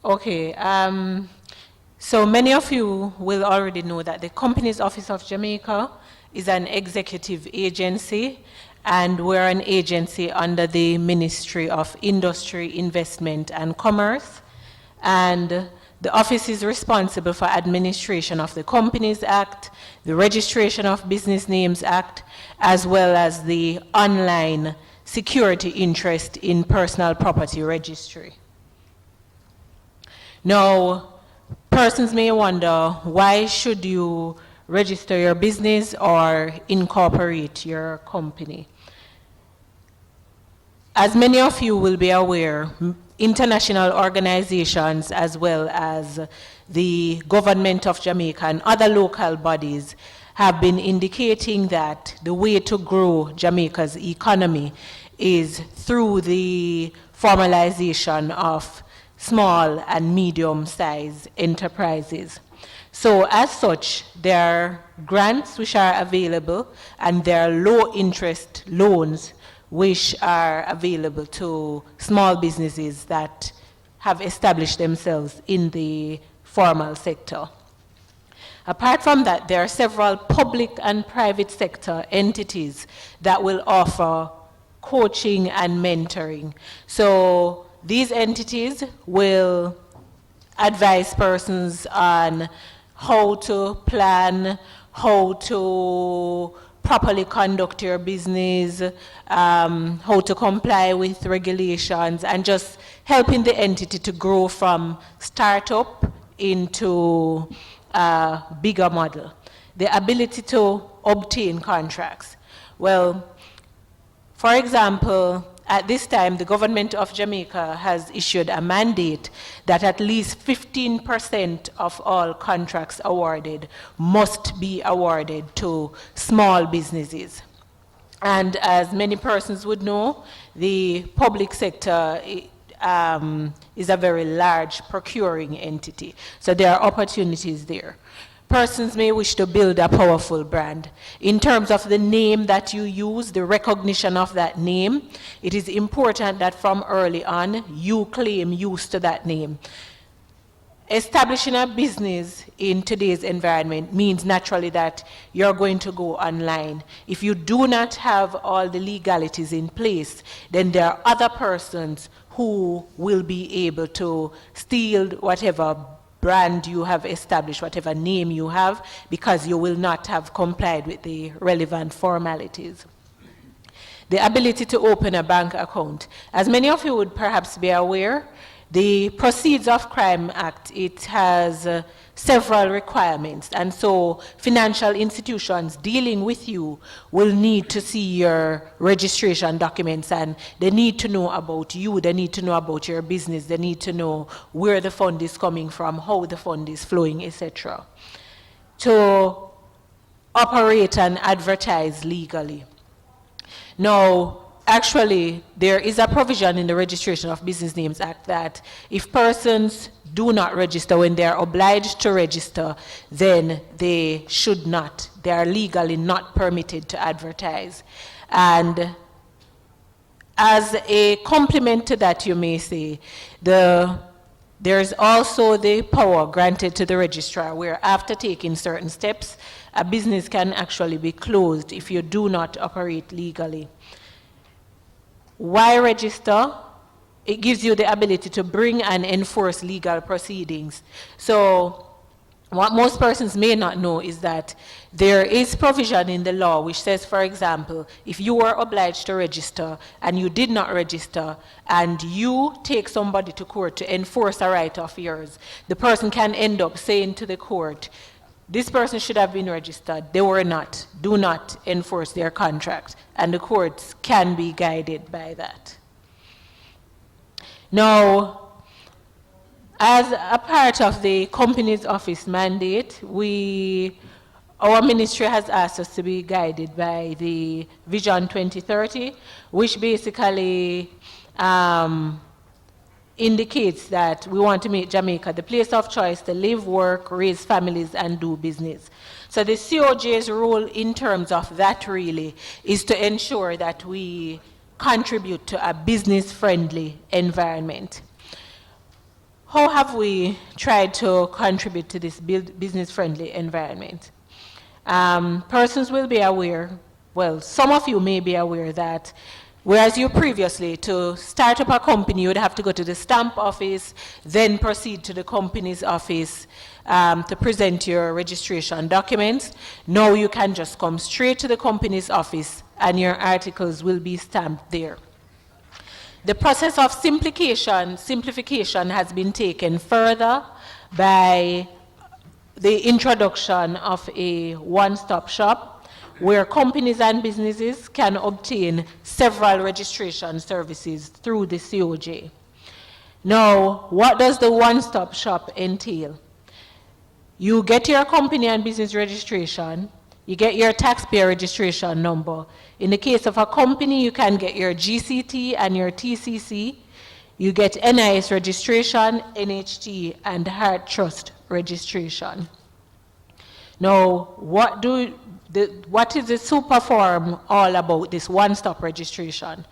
Okay. So many of you will already know that the Companies Office of Jamaica is an executive agency, and we're an agency under the Ministry of Industry, Investment and Commerce. And the office is responsible for administration of the Companies Act, the Registration of Business Names Act, as well as the online security interest in personal property registry. Now, persons may wonder, why should you register your business or incorporate your company? As many of you will be aware, international organizations as well as the government of Jamaica and other local bodies have been indicating that the way to grow Jamaica's economy is through the formalization of small and medium-sized enterprises. So as such, there are grants which are available, and there are low-interest loans which are available to small businesses that have established themselves in the formal sector. Apart from that, there are several public and private sector entities that will offer coaching and mentoring. So these entities will advise persons on how to plan, how to properly conduct your business, how to comply with regulations, and just helping the entity to grow from startup into a bigger model. The ability to obtain contracts. Well, for example, at this time, the government of Jamaica has issued a mandate that at least 15% of all contracts awarded must be awarded to small businesses. And as many persons would know, the public sector is a very large procuring entity. So there are opportunities there. Persons may wish to build a powerful brand. In terms of the name that you use, the recognition of that name, it is important that from early on, you claim use to that name. Establishing a business in today's environment means naturally that you're going to go online. If you do not have all the legalities in place, then there are other persons who will be able to steal whatever brand you have established, whatever name you have, because you will not have complied with the relevant formalities. The ability to open a bank account. As many of you would perhaps be aware, the Proceeds of Crime Act, it has several requirements, and so financial institutions dealing with you will need to see your registration documents, and they need to know about you, they need to know about your business, they need to know where the fund is coming from, how the fund is flowing, etc. To operate and advertise legally. Now, actually, there is a provision in the Registration of Business Names Act that if persons do not register when they are obliged to register, then they should not. They are legally not permitted to advertise. And as a complement to that, you may say, there is also the power granted to the registrar where after taking certain steps, a business can actually be closed if you do not operate legally. Why register? It gives you the ability to bring and enforce legal proceedings. So what most persons may not know is that there is provision in the law which says, for example, if you were obliged to register and you did not register and you take somebody to court to enforce a right of yours, the person can end up saying to the court, this person should have been registered, they were not, do not enforce their contract, and the courts can be guided by that. Now, as a part of the Companies Office mandate, our ministry has asked us to be guided by the Vision 2030, which basically indicates that we want to make Jamaica the place of choice to live, work, raise families, and do business. So the COJ's role in terms of that really is to ensure that we contribute to a business-friendly environment. how have we tried to contribute to this business-friendly environment? Persons will be aware, well, some of you may be aware that whereas you previously, to start up a company, you would have to go to the stamp office, then proceed to the company's office to present your registration documents. Now you can just come straight to the company's office and your articles will be stamped there. The process of simplification has been taken further by the introduction of a one-stop shop where companies and businesses can obtain several registration services through the COJ. Now, what does the one-stop shop entail? You get your company and business registration, you get your taxpayer registration number. In the case of a company, you can get your GCT and your TCC. You get NIS registration, NHT, and Heart Trust registration. Now, what is the super form all about, this one-stop registration?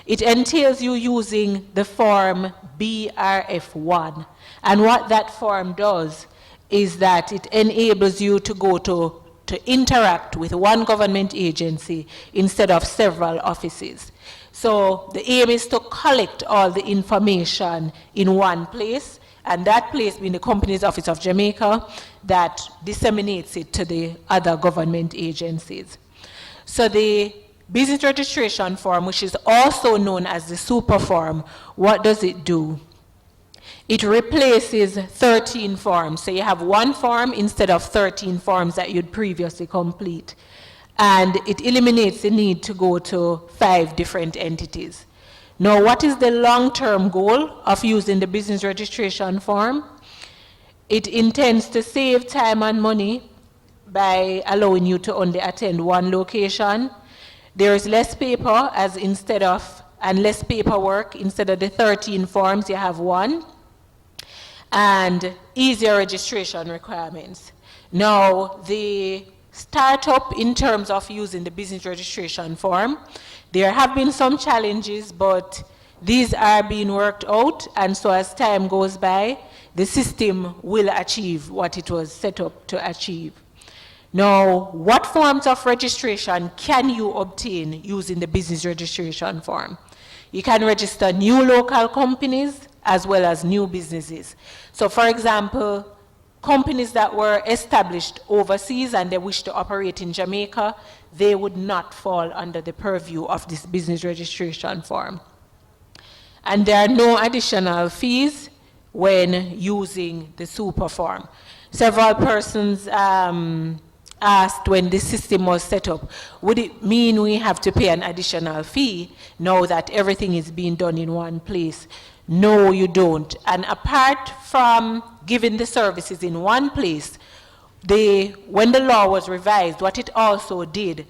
It entails you using the form BRF1. And what that form does is that it enables you to go to interact with one government agency instead of several offices. So the aim is to collect all the information in one place, and that place being the Companies Office of Jamaica that disseminates it to the other government agencies. So the business registration form, which is also known as the super form, what does it do? It replaces 13 forms. So you have one form instead of 13 forms that you'd previously complete. And it eliminates the need to go to 5 different entities. Now, what is the long-term goal of using the business registration form? It intends to save time and money by allowing you to only attend one location. There is less paper and less paperwork. Instead of the 13 forms, you have one. And easier registration requirements. Now, the startup in terms of using the business registration form, there have been some challenges, but these are being worked out, and so as time goes by, the system will achieve what it was set up to achieve. Now, what forms of registration can you obtain using the business registration form? You can register new local companies as well as new businesses. So for example, companies that were established overseas and they wish to operate in Jamaica, they would not fall under the purview of this business registration form. And there are no additional fees when using the super form. Several persons asked when the system was set up, would it mean we have to pay an additional fee now that everything is being done in one place? No, you don't. And apart from giving the services in one place, when the law was revised, what it also did,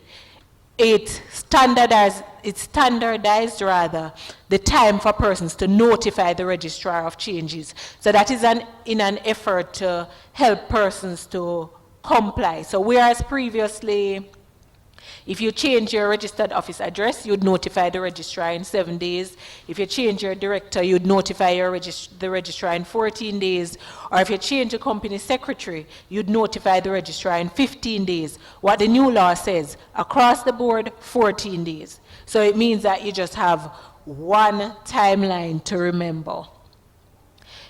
it standardized the time for persons to notify the registrar of changes. So that is in an effort to help persons to comply. So whereas previously, if you change your registered office address, you'd notify the registrar in 7 days. If you change your director, you'd notify the registrar in 14 days. Or if you change your company secretary, you'd notify the registrar in 15 days. What the new law says, across the board, 14 days. So it means that you just have one timeline to remember.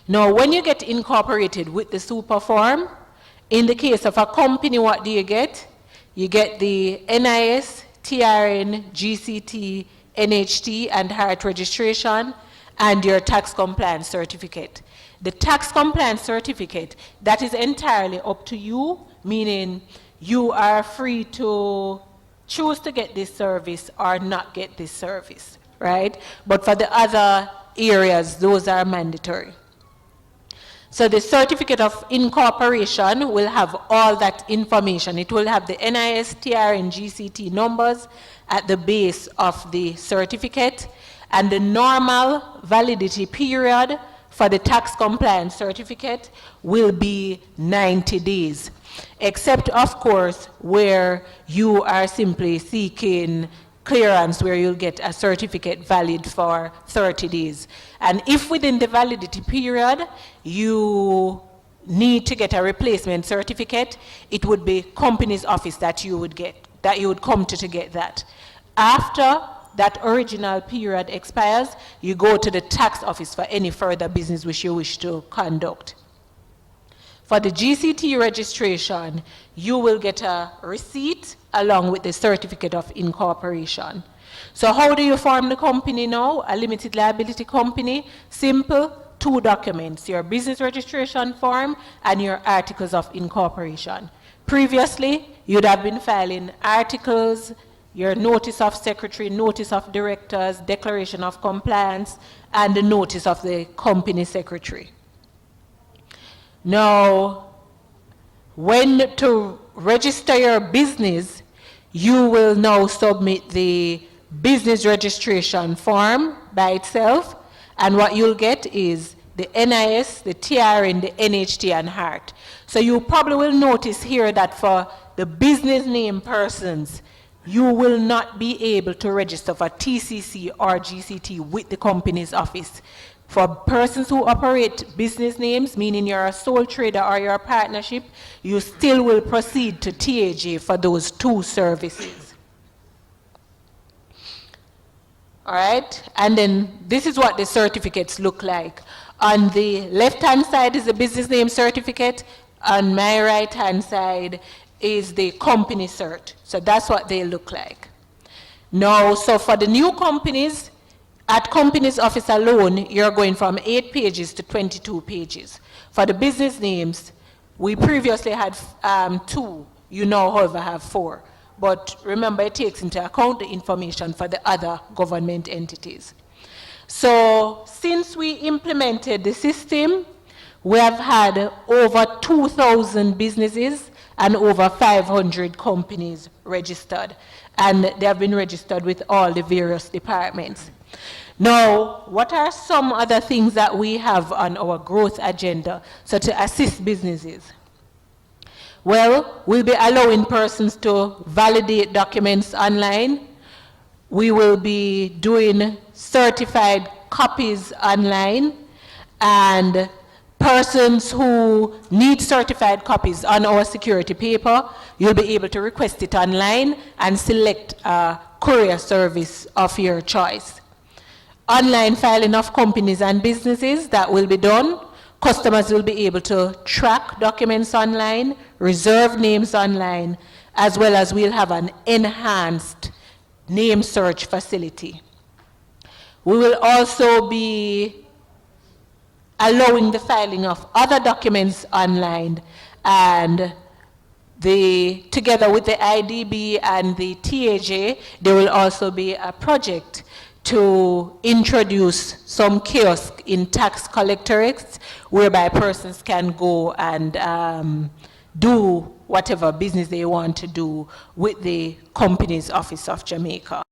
Now, when you get incorporated with the super form, in the case of a company, what do you get? You get the NIS, TRN, GCT, NHT, and Heart registration, and your tax compliance certificate. The tax compliance certificate, that is entirely up to you, meaning you are free to choose to get this service or not get this service, right? But for the other areas, those are mandatory. So the certificate of incorporation will have all that information. It will have the NIS, TR, and GCT numbers at the base of the certificate, and the normal validity period for the tax compliance certificate will be 90 days, except of course where you are simply seeking clearance where you'll get a certificate valid for 30 days. And if within the validity period you need to get a replacement certificate, it would be company's office that you would come to get that. After that original period expires, you go to the tax office for any further business which you wish to conduct. For the GCT registration, you will get a receipt along with the certificate of incorporation. So how do you form the company now? A limited liability company? Simple, 2 documents, your business registration form and your articles of incorporation. Previously, you'd have been filing articles, your notice of secretary, notice of directors, declaration of compliance, and the notice of the company secretary. Now, when to register your business, you will now submit the business registration form by itself, and what you'll get is the NIS, the TRN, the NHT, and HART. So you probably will notice here that for the business name persons, you will not be able to register for TCC or GCT with the company's office. For persons who operate business names, meaning you're a sole trader or you're a partnership, you still will proceed to TAJ for those 2 services. All right, and then this is what the certificates look like. On the left-hand side is the business name certificate. On my right-hand side is the company cert. So that's what they look like. Now, so for the new companies, at company's office alone, you're going from 8 pages to 22 pages. For the business names, we previously had 2. You now, however, have 4. But remember, it takes into account the information for the other government entities. So since we implemented the system, we have had over 2,000 businesses and over 500 companies registered. And they have been registered with all the various departments. Now, what are some other things that we have on our growth agenda so to assist businesses? Well, we'll be allowing persons to validate documents online. We will be doing certified copies online, and persons who need certified copies on our security paper, you'll be able to request it online and select a courier service of your choice. Online filing of companies and businesses, that will be done. Customers will be able to track documents online, reserve names online, as well as we'll have an enhanced name search facility. We will also be allowing the filing of other documents online, and together with the IDB and the TAJ, there will also be a project to introduce some kiosk in tax collectorates whereby persons can go and do whatever business they want to do with the company's office of Jamaica.